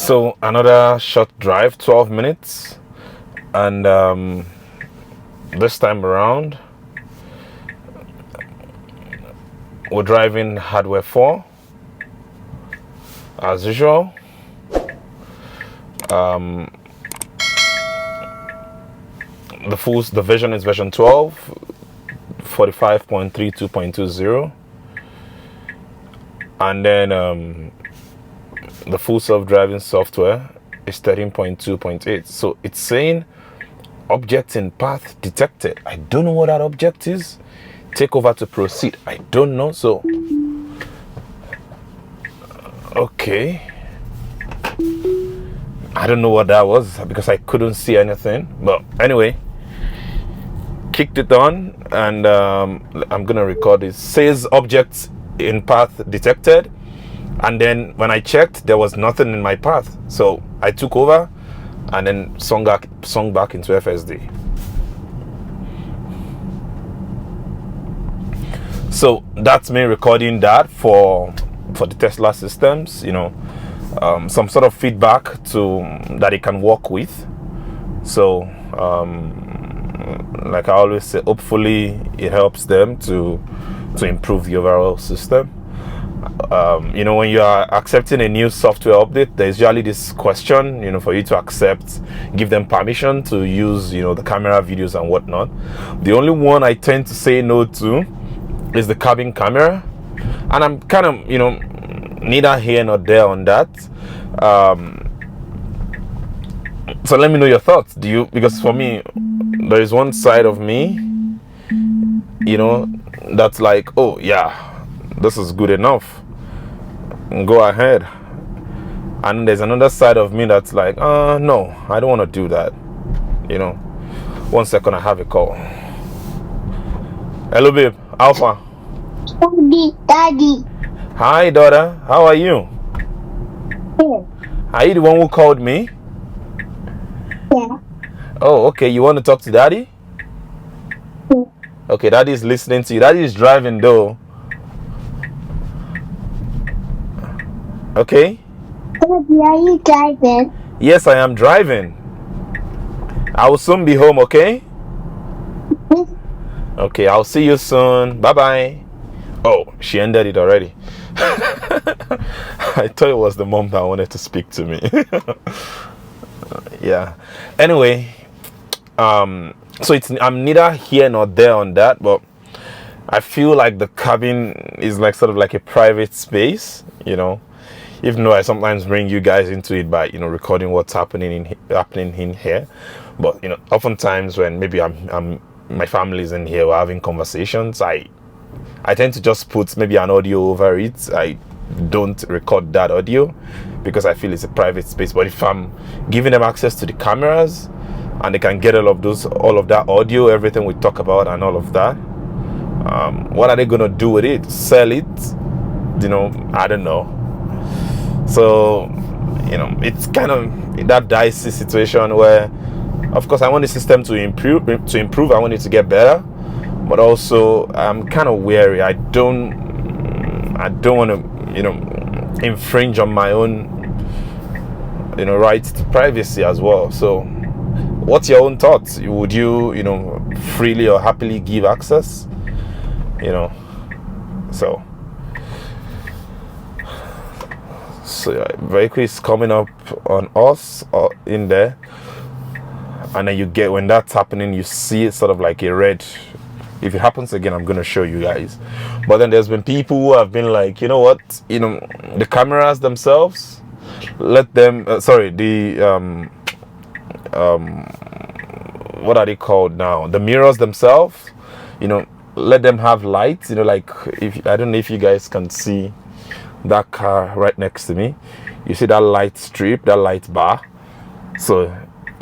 So another short drive, 12 minutes, and this time around we're driving hardware 4 as usual. The version is version 12, 45.32.20, and then the full self-driving software is 13.2.8. So it's saying object in path detected. I don't know what that object is. Take over to proceed. I don't know. So okay, I don't know what that was because I couldn't see anything. But anyway, kicked it on, and I'm gonna record it. Says objects in path detected, and then when I checked, there was nothing in my path. So I took over and then swung back into FSD. So that's me recording that for the Tesla systems, some sort of feedback that it can work with. So like I always say, hopefully it helps them to improve the overall system. When you are accepting a new software update, there's usually this question, for you to accept, give them permission to use, the camera, videos and whatnot. The only one I tend to say no to is the cabin camera, and I'm kind of, neither here nor there on that. So let me know your thoughts. Because for me, there is one side of me, that's like, oh yeah, this is good enough, go ahead. And there's another side of me that's like, no, I don't want to do that. 1 second, I have a call. Hello babe, Alpha. Daddy. Hi daughter, how are you? Yeah. Are you the one who called me? Yeah. Oh, okay, you want to talk to daddy? Yeah. Okay, daddy's listening to you. Daddy is driving though. Okay. Daddy, are you driving? Yes, I am driving. I will soon be home, okay? Okay, I'll see you soon. Bye-bye. Oh, she ended it already. I thought it was the mom that wanted to speak to me. Yeah. Anyway, so I'm neither here nor there on that, but I feel like the cabin is like sort of like a private space, even though I sometimes bring you guys into it by recording what's happening in here. But oftentimes when maybe my family's in here, we're having conversations, I tend to just put maybe an audio over it. I don't record that audio because I feel it's a private space. But if I'm giving them access to the cameras and they can get all of that audio, everything we talk about and all of that, what are they gonna do with it? Sell it? I don't know. So it's kind of that dicey situation where, of course, I want the system to improve. I want it to get better, but also I'm kind of wary. I don't want to infringe on my own rights to privacy as well. So what's your own thoughts? Would you freely or happily give access? So vehicle is coming up on us or in there, and then when that's happening, you see it sort of like a red. If it happens again, I'm going to show you guys. But then there's been people who have been like, the cameras themselves, let them, what are they called now? The mirrors themselves, let them have lights, like, I don't know if you guys can see that car right next to me. You see that light strip, that light bar. So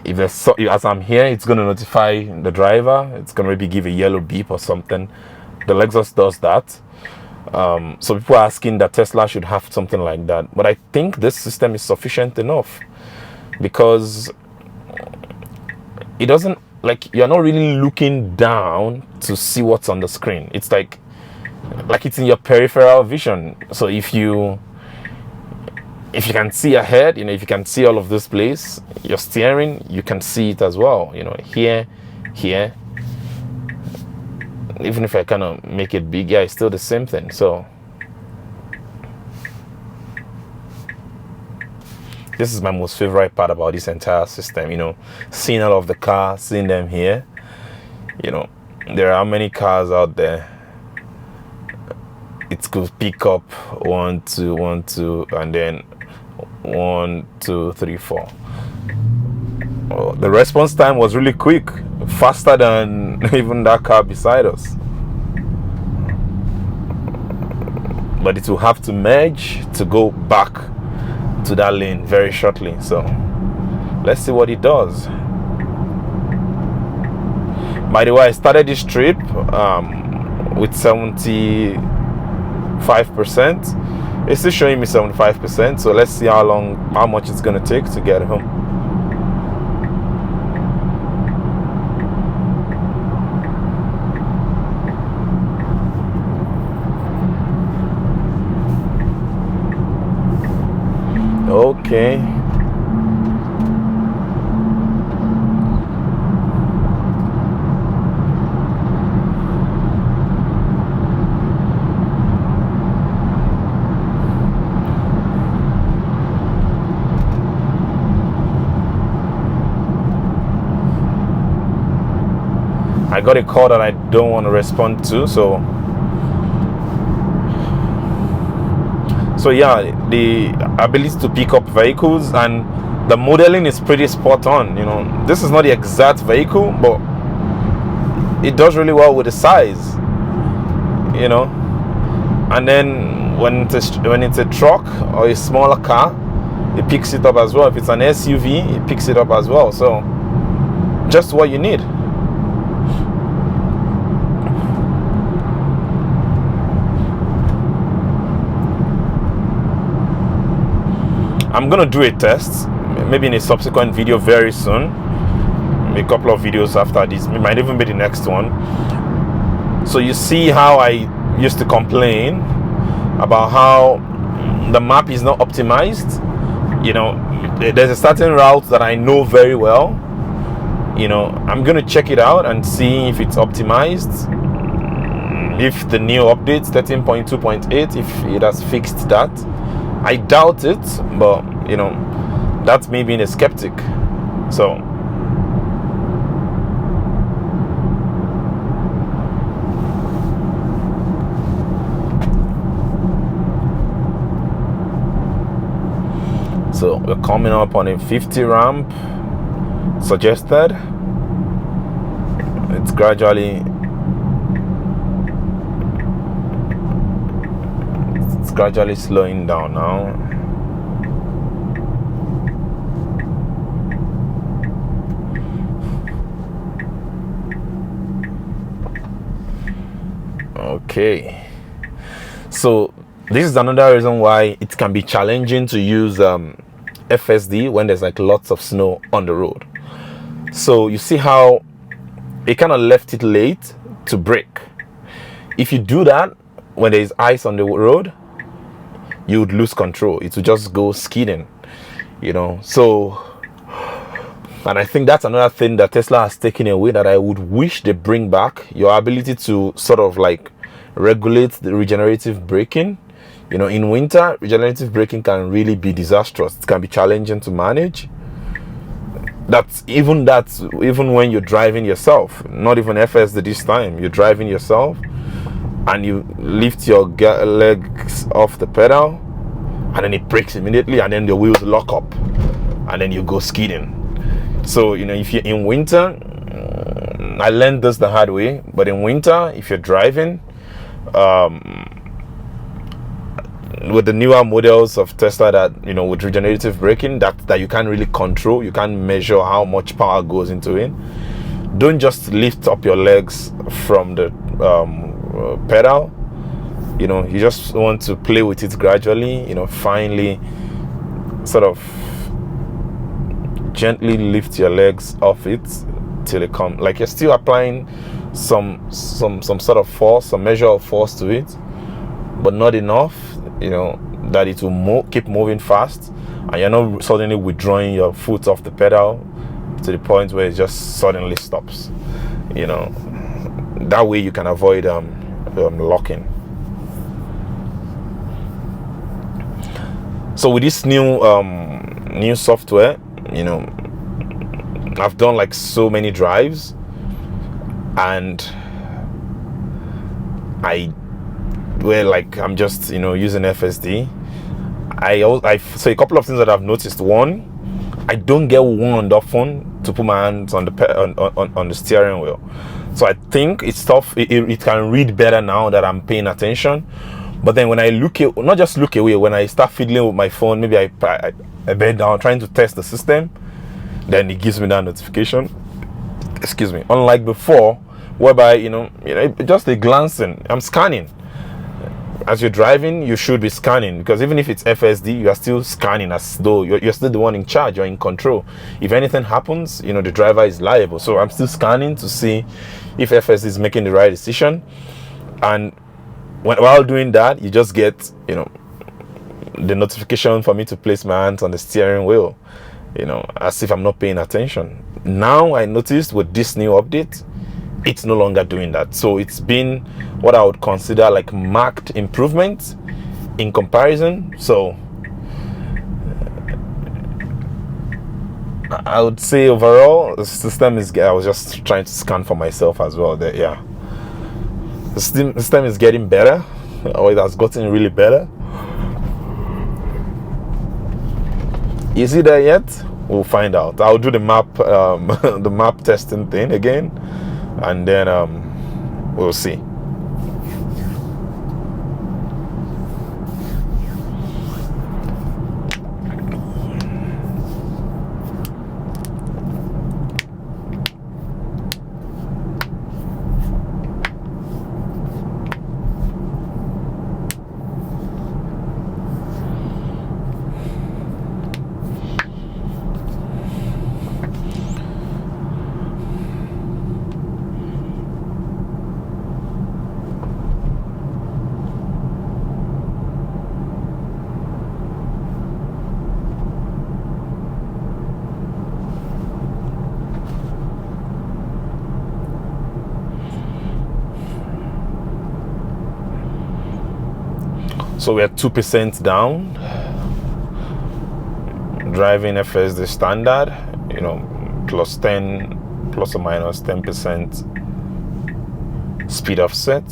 as I'm here, it's going to notify the driver. It's going to maybe give a yellow beep or something. The Lexus does that. So people are asking that Tesla should have something like that. But I think this system is sufficient enough because it doesn't, like, you're not really looking down to see what's on the screen. It's like it's in your peripheral vision. So if you if you can see ahead, if you can see all of this place, your steering, you can see it as well, here, here. Even if I kind of make it big, yeah, it's still the same thing. So this is my most favorite part about this entire system, seeing all of the cars, seeing them here. There are many cars out there. It could pick up 1, 2, 1, 2, and then 1, 2, 3, 4. Oh, the response time was really quick, faster than even that car beside us. But it will have to merge to go back to that lane very shortly. So let's see what it does. By the way, I started this trip with 75%. It's still showing me 75%. So let's see how much it's gonna take to get home. Okay. I got a call that I don't want to respond to, so yeah, the ability to pick up vehicles and the modeling is pretty spot on. This is not the exact vehicle, but it does really well with the size, and then when it's a truck or a smaller car, it picks it up as well. If it's an SUV, it picks it up as well. So just what you need. I'm gonna do a test, maybe in a subsequent video very soon, a couple of videos after this, it might even be the next one. So you see how I used to complain about how the map is not optimized. There's a certain route that I know very well. I'm gonna check it out and see if it's optimized, if the new update 13.2.8, if it has fixed that. I doubt it, but that's me being a skeptic. So we're coming up on a 50 ramp suggested. It's gradually slowing down now. Okay, so this is another reason why it can be challenging to use FSD when there's like lots of snow on the road. So you see how it kind of left it late to brake. If you do that when there's ice on the road, you would lose control. It would just go skidding, So, and I think that's another thing that Tesla has taken away that I would wish they bring back, your ability to sort of like regulate the regenerative braking. In winter, regenerative braking can really be disastrous. It can be challenging to manage. That's even when you're driving yourself, not even FSD this time. You're driving yourself and you lift your legs off the pedal and then it brakes immediately and then the wheels lock up and then you go skidding. So if you're in winter, I learned this the hard way, but in winter, if you're driving with the newer models of Tesla that with regenerative braking that you can't really control, you can't measure how much power goes into it, don't just lift up your legs from the pedal. You just want to play with it gradually, finally sort of gently lift your legs off it till it come, like you're still applying some sort of force, some measure of force to it, but not enough, that it will keep moving fast, and you're not suddenly withdrawing your foot off the pedal to the point where it just suddenly stops. That way you can avoid locking. So with this new software, I've done like so many drives, and I'm just using FSD. So a couple of things that I've noticed. One, I don't get warned often to put my hands on the steering wheel. So I think it's tough. It can read better now that I'm paying attention. But then when I not just look away, when I start fiddling with my phone, maybe I bend down trying to test the system, then it gives me that notification. Excuse me. Unlike before, whereby just a glancing, I'm scanning. As you're driving, you should be scanning, because even if it's FSD, you are still scanning as though you're still the one in charge, you're in control. If anything happens, the driver is liable. So I'm still scanning to see if FSD is making the right decision. And while doing that, you just get the notification for me to place my hands on the steering wheel, as if I'm not paying attention. Now I noticed with this new update, it's no longer doing that. So it's been what I would consider like marked improvement in comparison. So I would say overall the system is, I was just trying to scan for myself as well there. Yeah, the system is getting better, or it has gotten really better. Is it there yet? We'll find out. I'll do the map the map testing thing again, and then we'll see. So we're 2% down. Driving FSD standard, plus or minus 10% speed offset.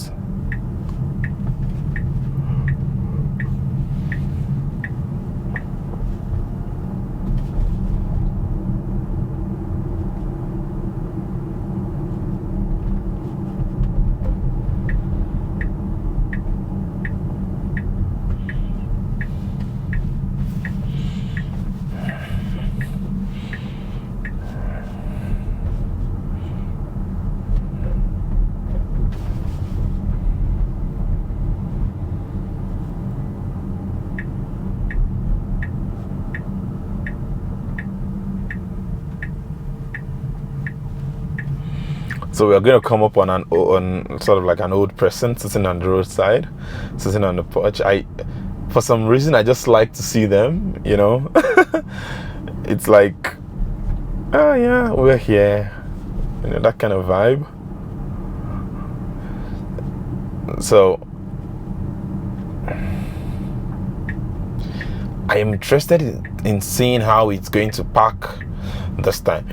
So we're going to come up on sort of like an old person sitting on the roadside, sitting on the porch. For some reason, I just like to see them, It's like, oh yeah, we're here, that kind of vibe. So I am interested in seeing how it's going to park this time.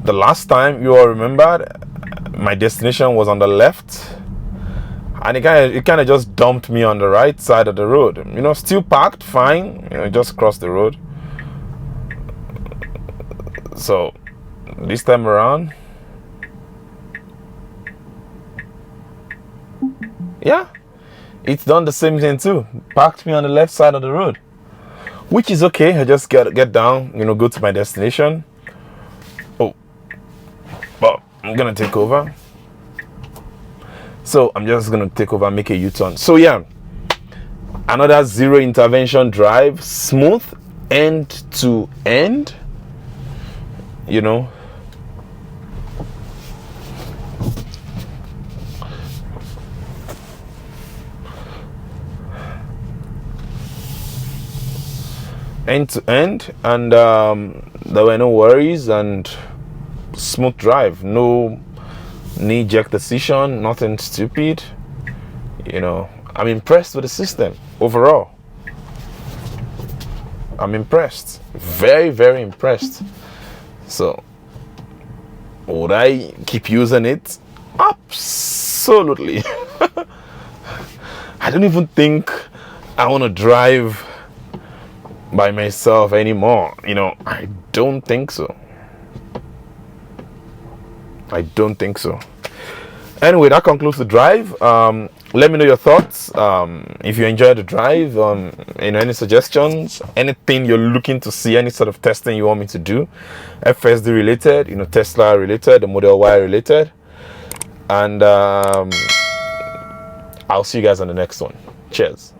The last time, you all remember, my destination was on the left, and it kind of just dumped me on the right side of the road. Still parked fine, just crossed the road. So this time around, yeah, it's done the same thing too. Parked me on the left side of the road, which is okay. I just get down, go to my destination. But I'm gonna take over. So I'm just gonna take over, make a U-turn. So yeah, another zero intervention drive, smooth end to end. end to end, and there were no worries and smooth drive, no knee-jerk decision, nothing stupid. I'm impressed with the system overall. I'm impressed, very, very impressed. So would I keep using it? Absolutely. I don't even think I want to drive by myself anymore. I don't think so. Anyway, that concludes the drive. Let me know your thoughts. If you enjoyed the drive, any suggestions, anything you're looking to see, any sort of testing you want me to do, FSD related, Tesla related, the Model Y related, and I'll see you guys on the next one. Cheers.